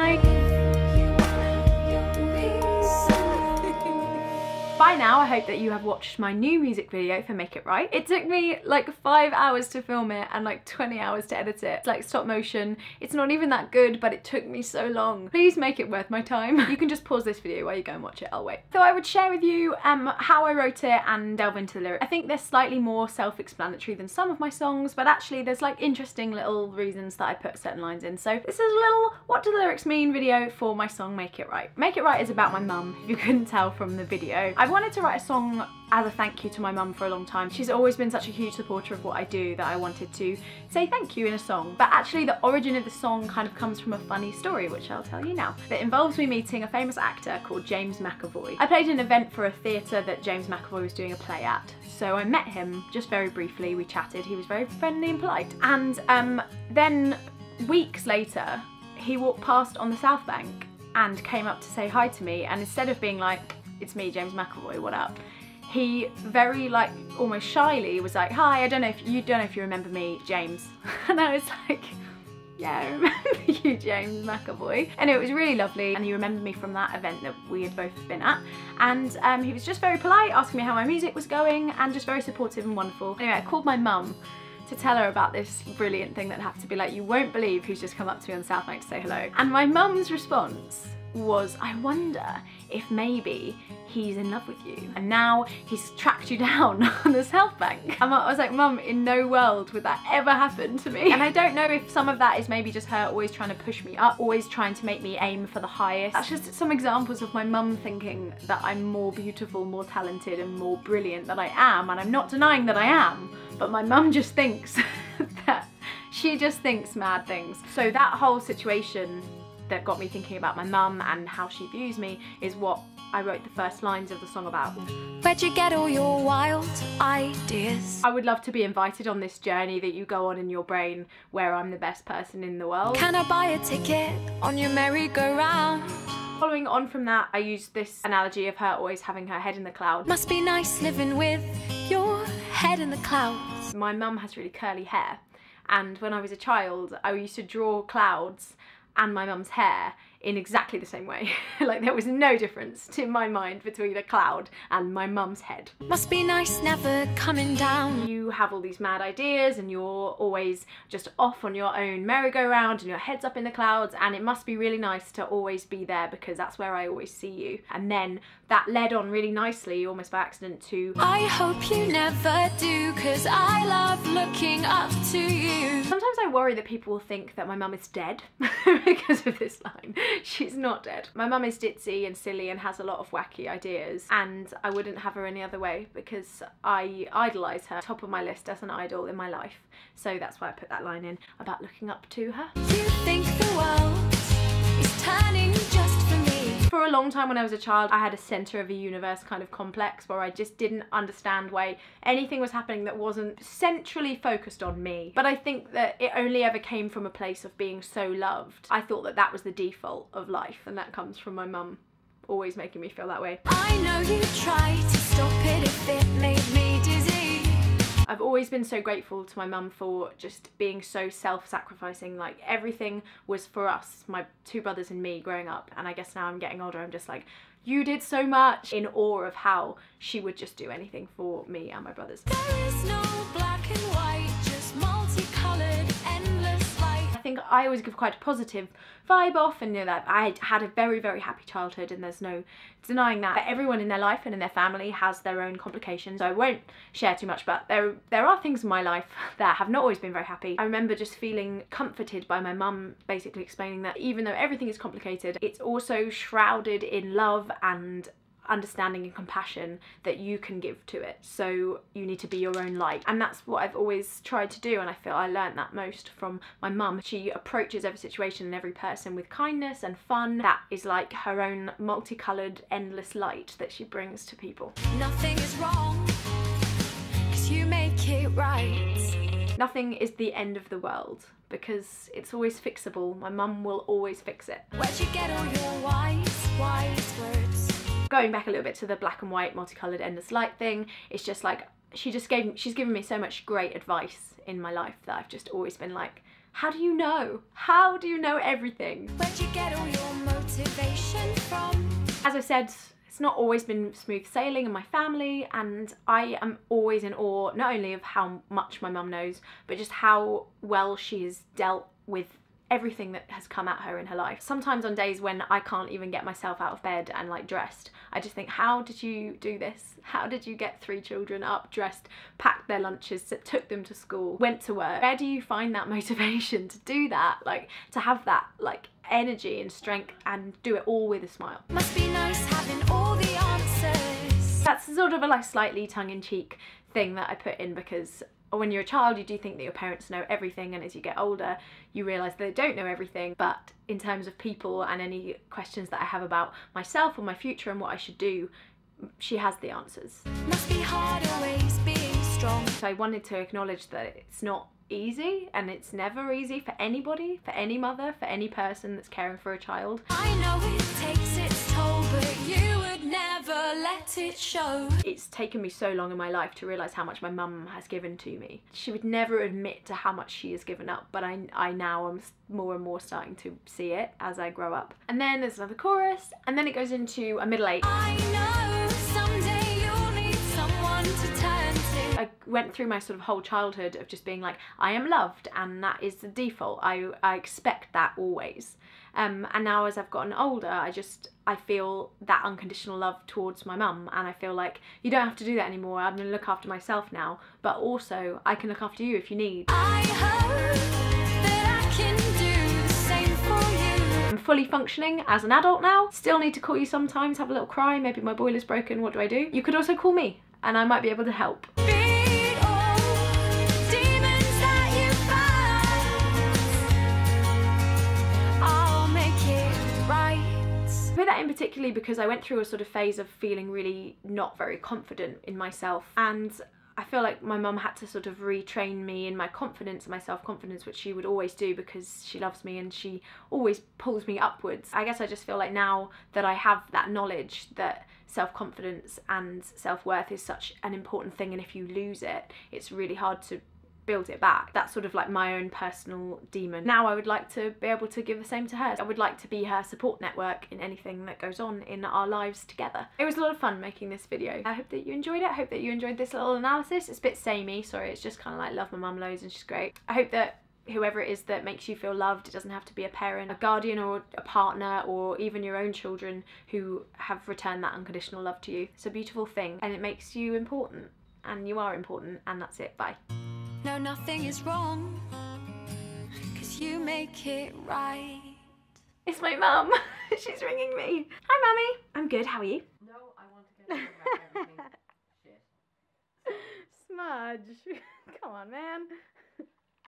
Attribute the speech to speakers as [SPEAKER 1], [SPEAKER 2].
[SPEAKER 1] Bye! By now, I hope that you have watched my new music video for Make It Right. It took me like 5 hours to film it and like 20 hours to edit it. It's like stop motion. It's not even that good, but it took me so long. Please make it worth my time. You can just pause this video while you go and watch it, I'll wait. So I would share with you how I wrote it and delve into the lyrics. I think they're slightly more self-explanatory than some of my songs, but actually there's like interesting little reasons that I put certain lines in. So this is a little what do the lyrics mean video for my song Make It Right. Make It Right is about my mum, if you couldn't tell from the video. I wanted to write a song as a thank you to my mum for a long time. She's always been such a huge supporter of what I do that I wanted to say thank you in a song. But actually the origin of the song kind of comes from a funny story, which I'll tell you now. It involves me meeting a famous actor called James McAvoy. I played an event for a theatre that James McAvoy was doing a play at. So I met him just very briefly, we chatted, he was very friendly and polite. And then weeks later, he walked past on the South Bank and came up to say hi to me, and instead of being like, "It's me, James McAvoy, what up?" he very like almost shyly was like, "Hi, I don't know if you remember me, James." And I was like, "Yeah, I remember you, James McAvoy." And it was really lovely, and he remembered me from that event that we had both been at. And he was just very polite, asking me how my music was going, and just very supportive and wonderful. Anyway, I called my mum to tell her about this brilliant thing that happened to be like, "You won't believe who's just come up to me on the South Bank to say hello." And my mum's response was, "I wonder if maybe he's in love with you and now he's tracked you down on the South Bank." And I was like, "Mum, in no world would that ever happen to me." And I don't know if some of that is maybe just her always trying to push me up, always trying to make me aim for the highest. That's just some examples of my mum thinking that I'm more beautiful, more talented and more brilliant than I am, and I'm not denying that I am, but my mum just thinks that she just thinks mad things. So that whole situation that got me thinking about my mum and how she views me is what I wrote the first lines of the song about.
[SPEAKER 2] Where'd you get all your wild ideas?
[SPEAKER 1] I would love to be invited on this journey that you go on in your brain where I'm the best person in the world.
[SPEAKER 2] Can I buy a ticket on your merry-go-round?
[SPEAKER 1] Following on from that, I used this analogy of her always having her head in the clouds.
[SPEAKER 2] Must be nice living with your head in the clouds.
[SPEAKER 1] My mum has really curly hair, and when I was a child I used to draw clouds and my mum's hair in exactly the same way. Like there was no difference to my mind between a cloud and my mum's head.
[SPEAKER 2] Must be nice never coming down.
[SPEAKER 1] You have all these mad ideas and you're always just off on your own merry-go-round and your head's up in the clouds, and it must be really nice to always be there because that's where I always see you. And then that led on really nicely, almost by accident, to
[SPEAKER 2] I hope you never do, 'cause I love looking up to you.
[SPEAKER 1] Sometimes I worry that people will think that my mum is dead because of this line. She's not dead. My mum is ditzy and silly and has a lot of wacky ideas, and I wouldn't have her any other way because I idolise her, top of my list as an idol in my life. So that's why I put that line in about looking up to her.
[SPEAKER 2] You think the world is turning just for me?
[SPEAKER 1] For a long time when I was a child, I had a centre of the universe kind of complex where I just didn't understand why anything was happening that wasn't centrally focused on me. But I think that it only ever came from a place of being so loved. I thought that that was the default of life, and that comes from my mum always making me feel that way.
[SPEAKER 2] I know you tried to stop it if it made me dizzy.
[SPEAKER 1] I've always been so grateful to my mum for just being so self-sacrificing. Like everything was for us, my two brothers and me growing up, and I guess now I'm getting older I'm just like, you did so much, in awe of how she would just do anything for me and my brothers.
[SPEAKER 2] There is no black and white, just multicoloured, endless light.
[SPEAKER 1] I think I always give quite a positive vibe off, and you know that I had a very, very happy childhood, and there's no denying that. But everyone in their life and in their family has their own complications, so I won't share too much, but there are things in my life that have not always been very happy. I remember just feeling comforted by my mum basically explaining that even though everything is complicated, it's also shrouded in love and understanding and compassion that you can give to it. So you need to be your own light, and that's what I've always tried to do, and I feel I learned that most from my mum. She approaches every situation and every person with kindness and fun. That is like her own multicoloured endless light that she brings to people.
[SPEAKER 2] Nothing is wrong, 'cause you make it right.
[SPEAKER 1] Nothing is the end of the world because it's always fixable. My mum will always fix it.
[SPEAKER 2] Where'd you get all your wise words?
[SPEAKER 1] Going back a little bit to the black and white multicoloured endless light thing, it's just like she's given me so much great advice in my life that I've just always been like, How do you know? How do you know everything?
[SPEAKER 2] Where'd you get all your motivation from?
[SPEAKER 1] As I said, it's not always been smooth sailing in my family, and I am always in awe not only of how much my mum knows, but just how well she has dealt with everything that has come at her in her life. Sometimes on days when I can't even get myself out of bed and like dressed, I just think, how did you do this? How did you get 3 children up, dressed, packed their lunches, took them to school, went to work? Where do you find that motivation to do that? Like, to have that like energy and strength and do it all with a smile.
[SPEAKER 2] Must be nice having all the answers.
[SPEAKER 1] That's sort of a like slightly tongue-in-cheek thing that I put in, because when you're a child you do think that your parents know everything, and as you get older you realise they don't know everything. But in terms of people and any questions that I have about myself or my future and what I should do, she has the answers.
[SPEAKER 2] Must be hard always being strong.
[SPEAKER 1] So I wanted to acknowledge that it's not easy, and it's never easy for anybody, for any mother, for any person that's caring for a child.
[SPEAKER 2] I know it takes its toll, but you would never let it show.
[SPEAKER 1] It's taken me so long in my life to realise how much my mum has given to me. She would never admit to how much she has given up, but I now am more and more starting to see it as I grow up. And then there's another chorus, and then it goes into a middle eight.
[SPEAKER 2] I know someday you'll need someone to turn to.
[SPEAKER 1] I went through my sort of whole childhood of just being like, I am loved, and that is the default. I expect that always. And now as I've gotten older, I feel that unconditional love towards my mum, and I feel like you don't have to do that anymore. I'm gonna look after myself now, but also I can look after you if you need.
[SPEAKER 2] I hope that I can do the same for you.
[SPEAKER 1] I'm fully functioning as an adult now. Still need to call you sometimes, have a little cry, maybe my boiler's broken, what do I do? You could also call me, and I might be able to help.
[SPEAKER 2] Beat all demons that you fight. I'll make it right.
[SPEAKER 1] I put that in particularly because I went through a sort of phase of feeling really not very confident in myself, and I feel like my mum had to sort of retrain me in my confidence and my self-confidence, which she would always do because she loves me and she always pulls me upwards. I guess I just feel like now that I have that knowledge that self-confidence and self-worth is such an important thing, and if you lose it, it's really hard to build it back. That's sort of like my own personal demon. Now I would like to be able to give the same to her. I would like to be her support network in anything that goes on in our lives together. It was a lot of fun making this video. I hope that you enjoyed it. I hope that you enjoyed this little analysis. It's a bit samey, sorry, it's just kind of like love my mum loads and she's great. I hope that whoever it is that makes you feel loved, it doesn't have to be a parent, a guardian or a partner, or even your own children who have returned that unconditional love to you. It's a beautiful thing, and it makes you important, and you are important, and that's it. Bye.
[SPEAKER 2] No, nothing is wrong, 'cause you make it right.
[SPEAKER 1] It's my mum. She's ringing me. Hi, Mummy. I'm good. How are you?
[SPEAKER 3] No, I want to go about everything. Shit.
[SPEAKER 1] Smudge. Come on, man.